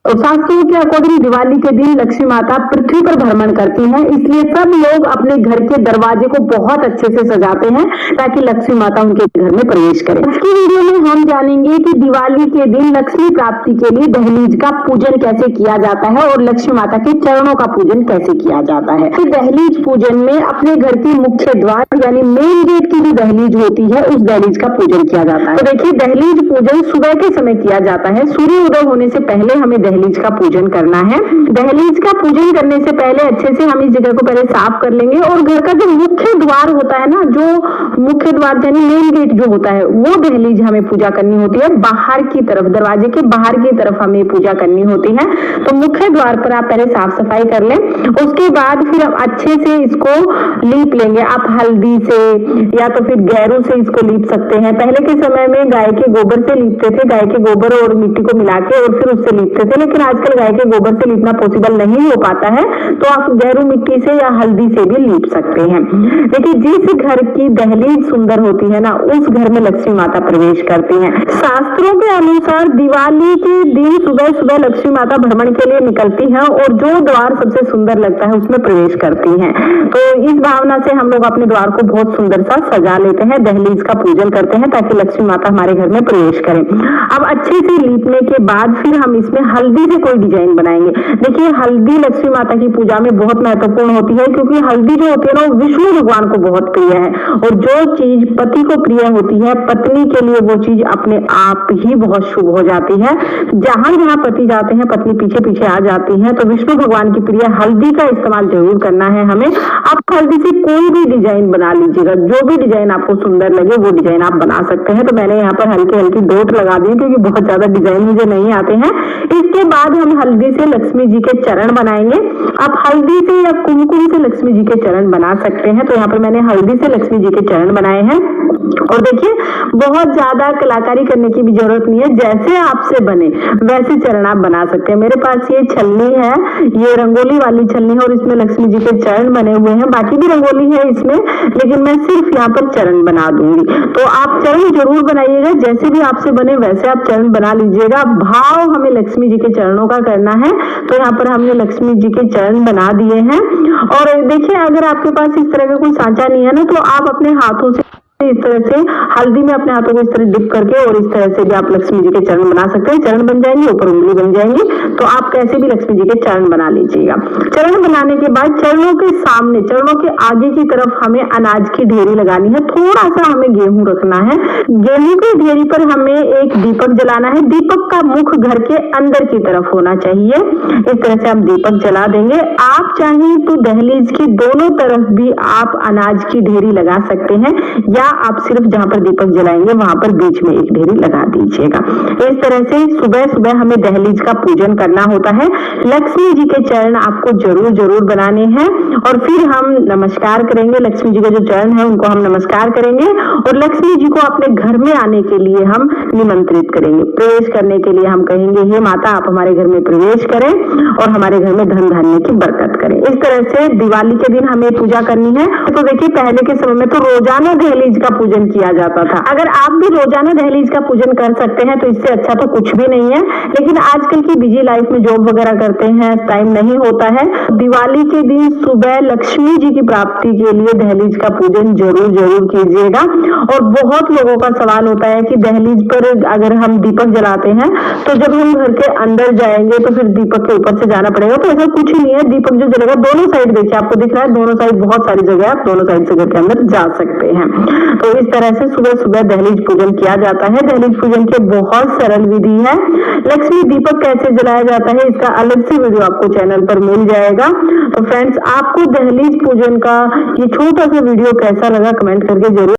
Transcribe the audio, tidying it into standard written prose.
शास्त्रों के अकॉर्डिंग दिवाली के दिन लक्ष्मी माता पृथ्वी पर भ्रमण करती हैं, इसलिए सब लोग अपने घर के दरवाजे को बहुत अच्छे से सजाते हैं ताकि लक्ष्मी माता उनके घर में प्रवेश करें। आज की वीडियो में हम जानेंगे कि दिवाली के दिन लक्ष्मी प्राप्ति के लिए दहलीज का पूजन कैसे किया जाता है और लक्ष्मी माता के चरणों का पूजन कैसे किया जाता है। तो दहलीज पूजन में अपने घर के मुख्य द्वार यानी मेन गेट की जो दहलीज होती है उस दहलीज का पूजन किया जाता है। तो देखिए, दहलीज पूजन सुबह के समय किया जाता है। सूर्य उदय होने से पहले हमें दहलीज का पूजन करना है। दहलीज का पूजन करने से पहले अच्छे से हम इस जगह को पहले साफ कर लेंगे और घर का जो मुख्य द्वार होता है ना, जो मुख्य द्वार यानी मेन गेट जो होता है, वो दहलीज हमें पूजा करनी होती है। बाहर की तरफ, दरवाजे के बाहर की तरफ हमें पूजा करनी होती है। तो मुख्य द्वार पर आप पहले साफ सफाई कर लें, उसके बाद फिर हम अच्छे से इसको लीप लेंगे। आप हल्दी से या तो फिर गैरू से इसको लीप सकते हैं। पहले के समय में गाय के गोबर से लीपते थे, गाय के गोबर और मिट्टी को मिला के और फिर उससे लीपते थे, लेकिन आजकल गाय के गोबर से लीपना पॉसिबल नहीं हो पाता है, तो आप गैरू मिट्टी से या हल्दी से भी लीप सकते हैं। देखिए, जिस घर की दहलीज सुंदर होती है ना, उस घर में लक्ष्मी माता प्रवेश करती हैं। शास्त्रों के अनुसार दिवाली के दिन सुबह सुबह लक्ष्मी माता भ्रमण के लिए निकलती हैं और जो द्वार सबसे सुंदर लगता है उसमें प्रवेश करती हैं। तो इस भावना से हम लोग अपने द्वार को बहुत सुंदर सा सजा लेते हैं, दहलीज का पूजन करते हैं ताकि लक्ष्मी माता हमारे घर में प्रवेश करें। अब अच्छे से लीपने के बाद फिर हम इसमें हल्दी से कोई डिजाइन बनाएंगे। देखिए, हल्दी लक्ष्मी माता की पूजा में बहुत महत्वपूर्ण होती है, क्योंकि हल्दी जो होती है ना, वो विष्णु भगवान को बहुत प्रिय है और जो चीज पति को प्रिय होती है, पत्नी के लिए वो चीज अपने आप ही बहुत शुभ हो जाती है। जहां जहां पति जाते हैं, पत्नी पीछे पीछे आ जाती है। तो विष्णु भगवान की प्रिय हल्दी का इस्तेमाल जरूर करना है हमें। आप हल्दी से कोई भी डिजाइन बना लीजिएगा, जो भी डिजाइन आपको सुंदर लगे वो डिजाइन आप बना सकते हैं। तो मैंने यहाँ पर हल्की हल्की डॉट लगा दी क्योंकि बहुत ज्यादा डिजाइन मुझे नहीं आते हैं। इसके बाद हम हल्दी से लक्ष्मी जी के चरण बनाएंगे। आप हल्दी से या कुमकुम से लक्ष्मी जी के चरण बना सकते हैं। तो यहाँ पर मैंने हल्दी से लक्ष्मी जी के चरण बनाए हैं। और देखिए, बहुत ज्यादा कलाकारी करने की भी जरूरत नहीं है, जैसे आपसे बने वैसे चरण आप बना सकते हैं। मेरे पास ये छलनी है, ये रंगोली वाली छलनी है और इसमें लक्ष्मी जी के चरण बने हुए हैं। बाकी भी रंगोली है इसमें, लेकिन मैं सिर्फ यहाँ पर चरण बना दूंगी। तो आप चरण जरूर बनाइएगा, जैसे भी आपसे बने वैसे आप चरण बना लीजिएगा। भाव हमें लक्ष्मी जी के चरणों का करना है। तो यहाँ पर हमने लक्ष्मी जी के चरण बना दिए हैं। और देखिए, अगर आपके पास इस तरह का कोई सांचा नहीं है ना, तो आप अपने हाथों से इस तरह से हल्दी में अपने हाथों को इस तरह डिप करके और इस तरह से भी आप लक्ष्मी जी के चरण बना सकते हैं। चरण बन जाएंगे, ऊपर उंगली बन जाएंगी। तो आप कैसे भी लक्ष्मी जी के चरण बना लीजिएगा। चरण बनाने के बाद चरणों के सामने, चरणों के आगे की तरफ हमें अनाज की ढेरी लगानी है। थोड़ा सा हमें गेहूं रखना है। गेहूं की ढेरी पर हमें एक दीपक जलाना है। दीपक का मुख घर के अंदर की तरफ होना चाहिए। इस तरह से हम दीपक जला देंगे। आप चाहें तो दहलीज की दोनों तरफ भी आप अनाज की ढेरी लगा सकते हैं, या आप सिर्फ जहां पर दीपक जलाएंगे वहां पर बीच में एक ढेरी लगा दीजिएगा। इस तरह से सुबह सुबह हमें दहलीज का पूजन करना होता है। लक्ष्मी जी के चरण आपको जरूर जरूर बनाने हैं और फिर हम नमस्कार करेंगे। लक्ष्मी जी के जो चरण है उनको हम नमस्कार करेंगे और लक्ष्मी जी को अपने घर में आने के लिए हम निमंत्रित करेंगे। प्रवेश करने के लिए हम कहेंगे, हे माता आप हमारे घर में प्रवेश करें और हमारे घर में धन धान्य की बरकत करें। इस तरह से दिवाली के दिन हमें पूजा करनी है। तो देखिए, पहले के समय में तो रोजाना दहलीज का पूजन किया जाता था। अगर आप भी रोजाना दहलीज का पूजन कर सकते हैं तो इससे अच्छा तो कुछ भी नहीं है। लेकिन आजकल की बिजी लाइफ में जॉब वगैरह करते हैं, टाइम नहीं होता है। दिवाली के दिन सुबह लक्ष्मी जी की प्राप्ति के लिए दहलीज का पूजन जरूर जरूर कीजिएगा। और बहुत लोगों का सवाल होता है कि दहलीज पर अगर हम दीपक जलाते हैं तो जब हम घर के अंदर जाएंगे तो फिर दीपक के ऊपर से जाना पड़ेगा। तो ऐसा कुछ ही नहीं है। दीपक जो जलेगा दोनों साइड, देखिए आपको दिख रहा है, दोनों साइड बहुत सारी जगह आप दोनों साइड से घर के अंदर जा सकते हैं। तो इस तरह से सुबह सुबह दहलीज पूजन किया जाता है। दहलीज पूजन की बहुत सरल विधि है। लक्ष्मी दीपक कैसे जलाया जाता है इसका अलग से वीडियो आपको चैनल पर मिल जाएगा। तो फ्रेंड्स, आपको दहलीज पूजन का ये छोटा सा वीडियो कैसा लगा कमेंट करके जरूर